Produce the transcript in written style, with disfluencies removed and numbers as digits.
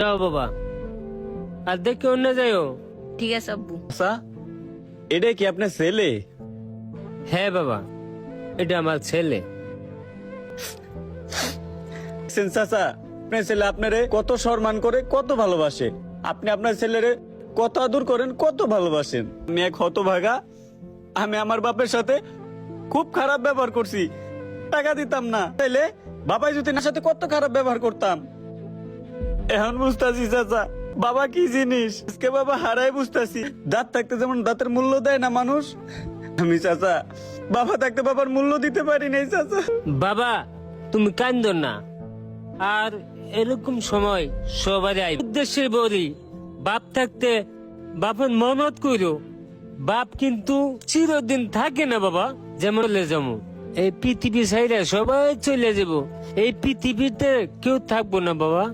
যাও বাবা, আর দেখে অন্য যাইও। ঠিক আছে আব্বু। চাচা, এটা কি আপনার ছেলে? হ্যাঁ বাবা, এটা আমার ছেলে। দেখছেন চাচা, আপনার ছেলে আপনারে কত সম্মান করে, কত ভালোবাসে। আপনি আপনার ছেলেরে কত আদর করেন, কত ভালোবাসেন। আমি এক হতভাগা, আমি আমার বাপের সাথে খুব খারাপ ব্যবহার করছি, টাকা দিতাম না। তাইলে বাবাই যদি না সাথে কত খারাপ ব্যবহার করতাম। এখন বুঝতাছি চাচা বাবা কি জিনিস। আজকে বাবা হারাই বুঝতাছি। দাঁত থাকতে যেমন দাঁতের মূল্য দেয় না মানুষ, আমি চাচা বাবা থাকতে বাবার মূল্য দিতে পারি নাই চাচা। বাবা তুমি কান্দো না, আর এরকম সময় সবারই আইবে। উদ্দেশ্যে বলি, বাপ থাকতে বাপের মনত করো। বাপ কিন্তু চিরদিন থাকে না বাবা, যেমন যেমন এই পৃথিবী ছাইরা সবাই চলে যাব। এই পৃথিবীতে কেউ থাকবো না বাবা।